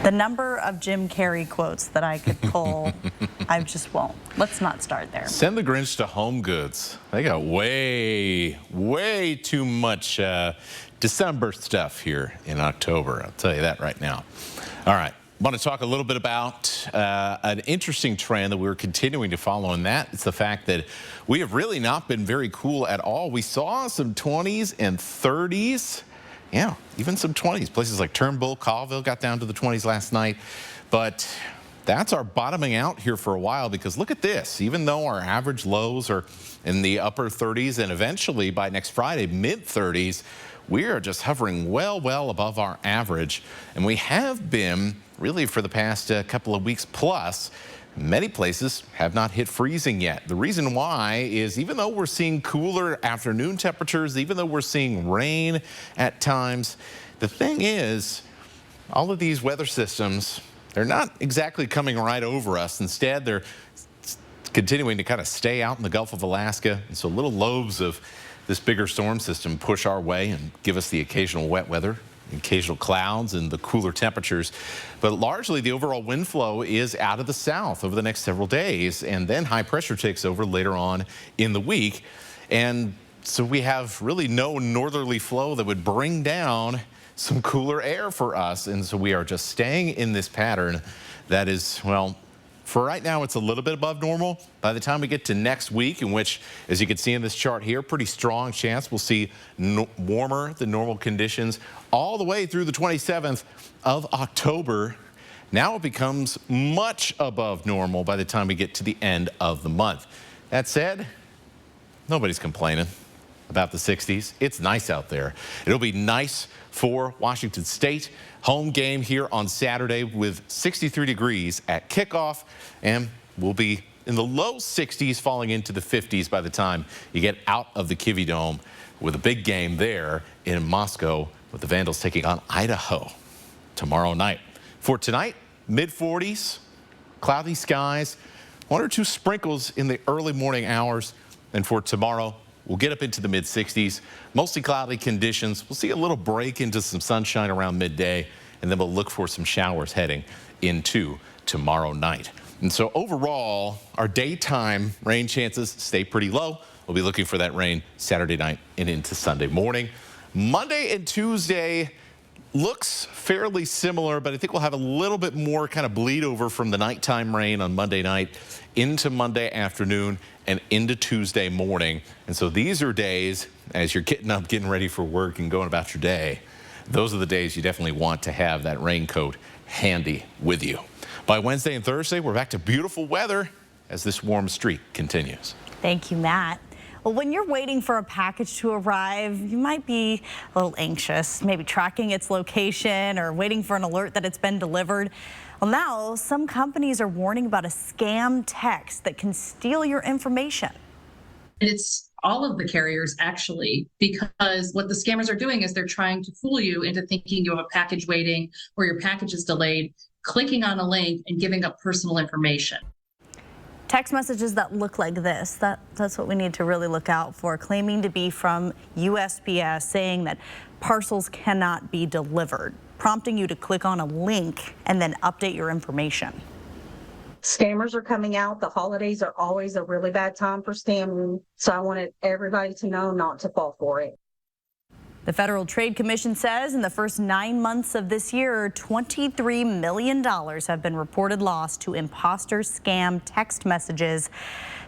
The number of Jim Carrey quotes that I could pull, I just won't. Let's not start there. Send the Grinch to Home Goods. They got way too much December stuff here in October. I'll tell you that right now. All right. I want to talk a little bit about an interesting trend that we're continuing to follow, and that is the fact that we have really not been very cool at all. We saw some 20s and 30s. Yeah, even some 20s. Places like Turnbull, Colville got down to the 20s last night. But that's our bottoming out here for a while, because look at this. Even though our average lows are in the upper 30s and eventually by next Friday, mid-30s, we are just hovering well above our average. And we have been really for the past couple of weeks plus. Many places have not hit freezing yet. The reason why is even though we're seeing cooler afternoon temperatures, even though we're seeing rain at times, the thing is, all of these weather systems, they're not exactly coming right over us. Instead, they're continuing to kind of stay out in the Gulf of Alaska. And so little lobes of this bigger storm system push our way and give us the occasional wet weather, occasional clouds, and the cooler temperatures. But largely the overall wind flow is out of the south over the next several days, and then high pressure takes over later on in the week. And so we have really no northerly flow that would bring down some cooler air for us. And so we are just staying in this pattern that is, well, for right now, it's a little bit above normal. By the time we get to next week, in which, as you can see in this chart here, pretty strong chance we'll see warmer than normal conditions all the way through the 27th of October. Now it becomes much above normal by the time we get to the end of the month. That said, nobody's complaining about the 60s. It's nice out there. It'll be nice for Washington State. Home game here on Saturday with 63 degrees at kickoff, and we'll be in the low 60s falling into the 50s by the time you get out of the Kiwi Dome, with a big game there in Moscow with the Vandals taking on Idaho tomorrow night. For tonight, mid-40s, cloudy skies, 1 or 2 sprinkles in the early morning hours, and for tomorrow, we'll get up into the mid-60s, mostly cloudy conditions. We'll see a little break into some sunshine around midday, and then we'll look for some showers heading into tomorrow night. And so overall, our daytime rain chances stay pretty low. We'll be looking for that rain Saturday night and into Sunday morning. Monday and Tuesday, looks fairly similar, but I think we'll have a little bit more kind of bleed over from the nighttime rain on Monday night into Monday afternoon and into Tuesday morning. And so these are days, as you're getting up, getting ready for work and going about your day, those are the days you definitely want to have that raincoat handy with you. By Wednesday and Thursday, we're back to beautiful weather as this warm streak continues. Thank you, Matt. Well, when you're waiting for a package to arrive, you might be a little anxious, maybe tracking its location or waiting for an alert that it's been delivered. Well, now some companies are warning about a scam text that can steal your information. It's all of the carriers, actually, because what the scammers are doing is they're trying to fool you into thinking you have a package waiting or your package is delayed, clicking on a link and giving up personal information. Text messages that look like this, that's what we need to really look out for, claiming to be from USPS, saying that parcels cannot be delivered, prompting you to click on a link and then update your information. Scammers are coming out. The holidays are always a really bad time for scamming, so I wanted everybody to know not to fall for it. The Federal Trade Commission says in the first 9 months of this year, $23 million have been reported lost to imposter scam text messages.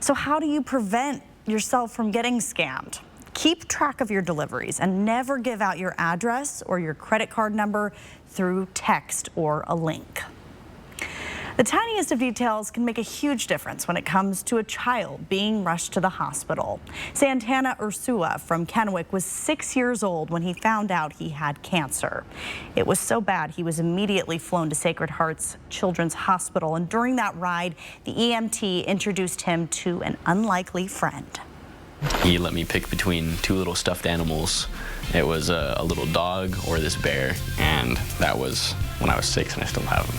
So how do you prevent yourself from getting scammed? Keep track of your deliveries and never give out your address or your credit card number through text or a link. The tiniest of details can make a huge difference when it comes to a child being rushed to the hospital. Santana Ursua from Kennewick was 6 years old when he found out he had cancer. It was so bad he was immediately flown to Sacred Heart's Children's Hospital, and during that ride, the EMT introduced him to an unlikely friend. He let me pick between two little stuffed animals. It was a little dog or this bear, and that was when I was 6 and I still have him.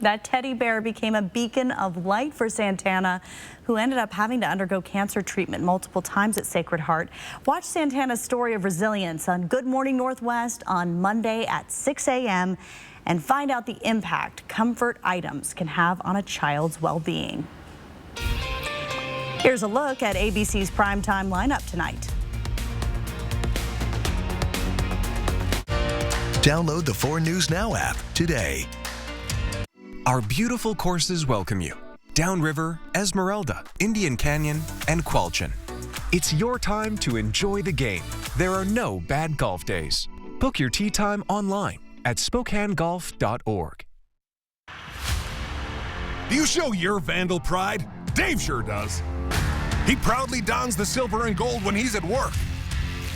That teddy bear became a beacon of light for Santana, who ended up having to undergo cancer treatment multiple times at Sacred Heart. Watch Santana's story of resilience on Good Morning Northwest on Monday at 6 a.m. and find out the impact comfort items can have on a child's well-being. Here's a look at ABC's primetime lineup tonight. Download the 4 News Now app today. Our beautiful courses welcome you. Downriver, Esmeralda, Indian Canyon, and Quelchan. It's your time to enjoy the game. There are no bad golf days. Book your tee time online at SpokaneGolf.org. Do you show your Vandal pride? Dave sure does. He proudly dons the silver and gold when he's at work,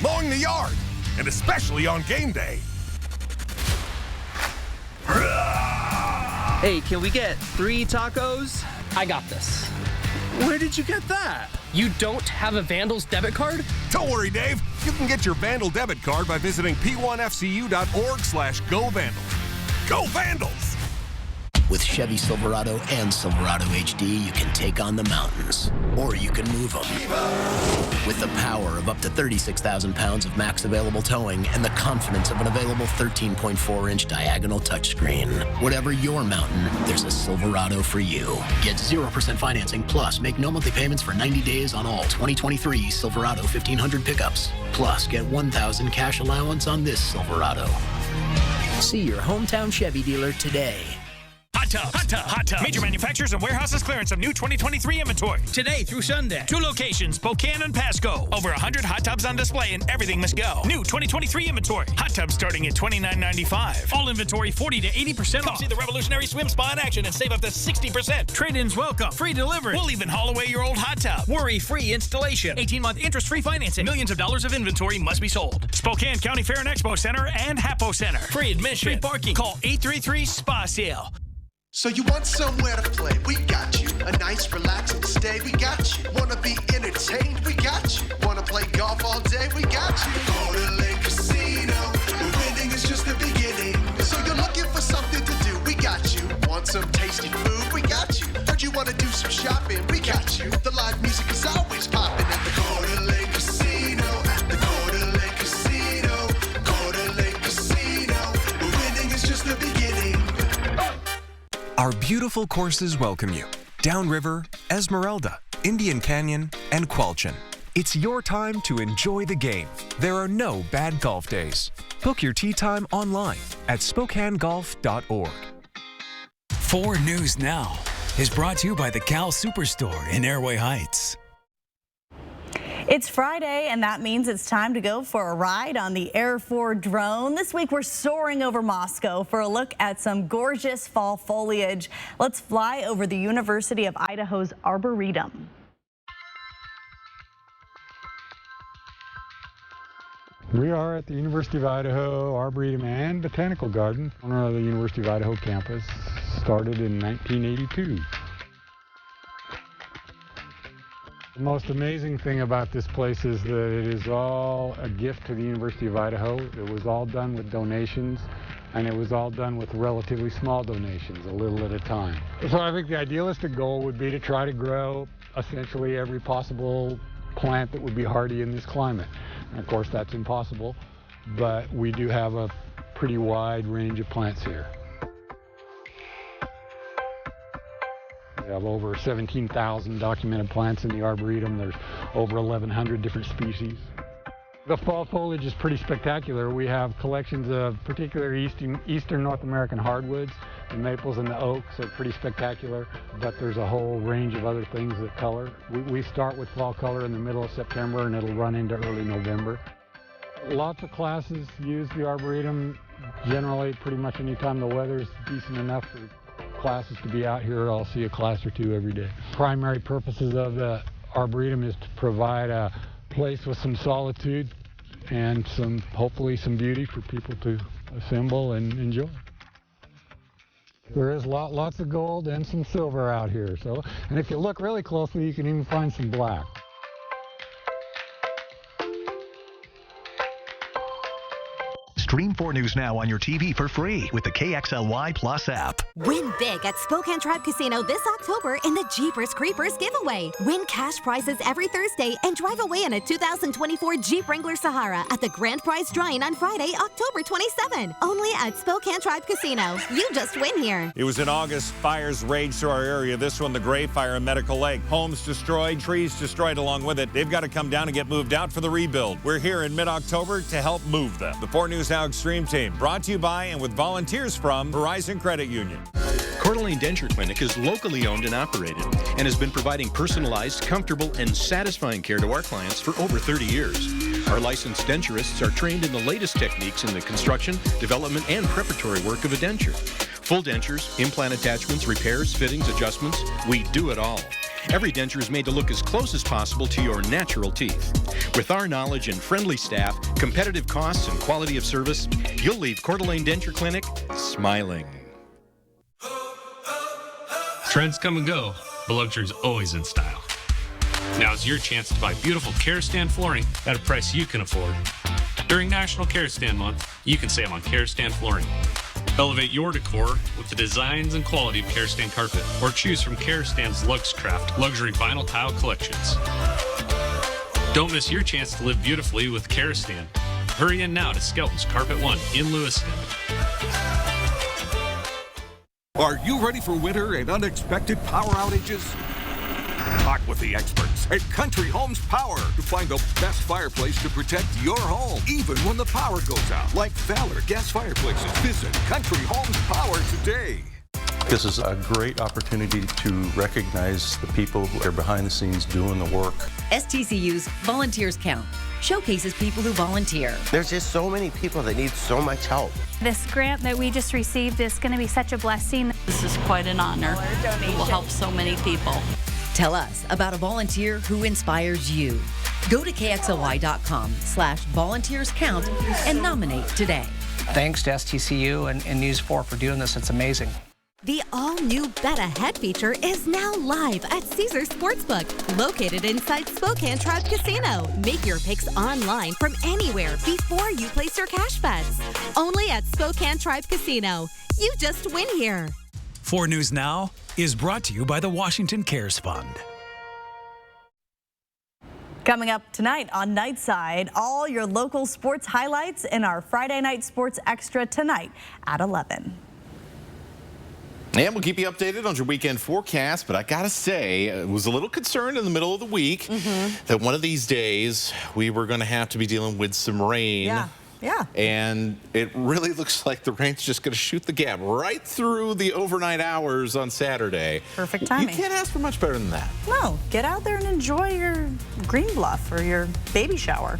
mowing the yard, and especially on game day. Hey, can we get 3 tacos? I got this. Where did you get that? You don't have a Vandals debit card? Don't worry, Dave. You can get your Vandal debit card by visiting p1fcu.org/GoVandals. Go Vandals! With Chevy Silverado and Silverado HD, you can take on the mountains, or you can move them. With the power of up to 36,000 pounds of max available towing and the confidence of an available 13.4-inch diagonal touchscreen. Whatever your mountain, there's a Silverado for you. Get 0% financing, plus make no monthly payments for 90 days on all 2023 Silverado 1500 pickups. Plus, get $1,000 cash allowance on this Silverado. See your hometown Chevy dealer today. Hot Tub, Hot Tub, Hot Tub. Major manufacturers and warehouses clearance of new 2023 inventory. Today through Sunday. 2 locations, Spokane and Pasco. Over 100 hot tubs on display and everything must go. New 2023 inventory. Hot tubs starting at $29.95. All inventory 40 to 80% off. Come see the revolutionary swim spa in action and save up to 60%. Trade-ins welcome. Free delivery. We'll even haul away your old hot tub. Worry-free installation. 18-month interest-free financing. Millions of dollars of inventory must be sold. Spokane County Fair and Expo Center and Hapo Center. Free admission. Free parking. Call 833-SPA-SALE. So you want somewhere to play? We got you. A nice relaxing stay? We got you. Wanna be entertained? We got you. Wanna play golf all day? We got you. Go to Lake Casino. Winning is just the beginning. So you're looking for something to do? We got you. Want some tasty food? We got you. Heard you wanna do some shopping? We got you. The live music is always popping at the Go to Lake Casino. At the Go to Lake Casino. Go to Lake Casino. Winning is just the beginning. Our beautiful courses welcome you. Downriver, Esmeralda, Indian Canyon, and Quelchan. It's your time to enjoy the game. There are no bad golf days. Book your tee time online at SpokaneGolf.org. 4 News Now is brought to you by the Cal Superstore in Airway Heights. It's Friday, and that means it's time to go for a ride on the Air 4 drone. This week, we're soaring over Moscow for a look at some gorgeous fall foliage. Let's fly over the University of Idaho's Arboretum. We are at the University of Idaho Arboretum and Botanical Garden on the University of Idaho campus, started in 1982. The most amazing thing about this place is that it is all a gift to the University of Idaho. It was all done with donations, and it was all done with relatively small donations, a little at a time. So I think the idealistic goal would be to try to grow essentially every possible plant that would be hardy in this climate. And of course that's impossible, but we do have a pretty wide range of plants here. We have over 17,000 documented plants in the Arboretum. There's over 1,100 different species. The fall foliage is pretty spectacular. We have collections of particular eastern North American hardwoods. The maples and the oaks are pretty spectacular, but there's a whole range of other things that color. We start with fall color in the middle of September, and it'll run into early November. Lots of classes use the Arboretum generally pretty much any time the weather's decent enough for classes to be out here. I'll see a class or two every day. Primary purposes of the Arboretum is to provide a place with some solitude and hopefully some beauty for people to assemble and enjoy. There is lots of gold and some silver out here. And if you look really closely, you can even find some black. Stream 4 News Now on your TV for free with the KXLY Plus app. Win big at Spokane Tribe Casino this October in the Jeepers Creepers giveaway. Win cash prizes every Thursday and drive away in a 2024 Jeep Wrangler Sahara at the grand prize drawing on Friday, October 27. Only at Spokane Tribe Casino. You just win here. It was in August. Fires raged through our area. This one, the Gray Fire in Medical Lake. Homes destroyed, trees destroyed along with it. They've got to come down and get moved out for the rebuild. We're here in mid-October to help move them. The 4 News Now Extreme Team, brought to you by and with volunteers from Horizon Credit Union. Coeur d'Alene Denture Clinic is locally owned and operated and has been providing personalized, comfortable, and satisfying care to our clients for over 30 years. Our licensed denturists are trained in the latest techniques in the construction, development, and preparatory work of a denture. Full dentures, implant attachments, repairs, fittings, adjustments, we do it all. Every denture is made to look as close as possible to your natural teeth. With our knowledge and friendly staff, competitive costs, and quality of service, you'll leave Coeur d'Alene Denture Clinic smiling. Trends come and go, but luxury's always in style. Now's your chance to buy beautiful Care-Stand flooring at a price you can afford. During National Care-Stand Month, you can save on Care-Stand flooring. Elevate your decor with the designs and quality of Care-Stand carpet, or choose from Care-Stand's Luxcraft luxury vinyl tile collections. Don't miss your chance to live beautifully with Care-Stand. Hurry in now to Skelton's Carpet One in Lewiston. Are you ready for winter and unexpected power outages? Talk with the experts at Country Homes Power to find the best fireplace to protect your home, even when the power goes out. Like Valor gas fireplaces. Visit Country Homes Power today. This is a great opportunity to recognize the people who are behind the scenes doing the work. STCU's Volunteers Count showcases people who volunteer. There's just so many people that need so much help. This grant that we just received is going to be such a blessing. This is quite an honor. It will help so many people. Tell us about a volunteer who inspires you. Go to KXLY.com/volunteerscount and nominate today. Thanks to STCU and News 4 for doing this. It's amazing. The all-new Bet Ahead feature is now live at Caesars Sportsbook, located inside Spokane Tribe Casino. Make your picks online from anywhere before you place your cash bets. Only at Spokane Tribe Casino. You just win here. 4 News Now is brought to you by the Washington Cares Fund. Coming up tonight on Nightside, all your local sports highlights in our Friday Night Sports Extra tonight at 11. And we'll keep you updated on your weekend forecast, but I gotta say, I was a little concerned in the middle of the week that one of these days we were gonna have to be dealing with some rain. Yeah. And it really looks like the rain's just going to shoot the gap right through the overnight hours on Saturday. Perfect timing. You can't ask for much better than that. No, get out there and enjoy your green bluff or your baby shower.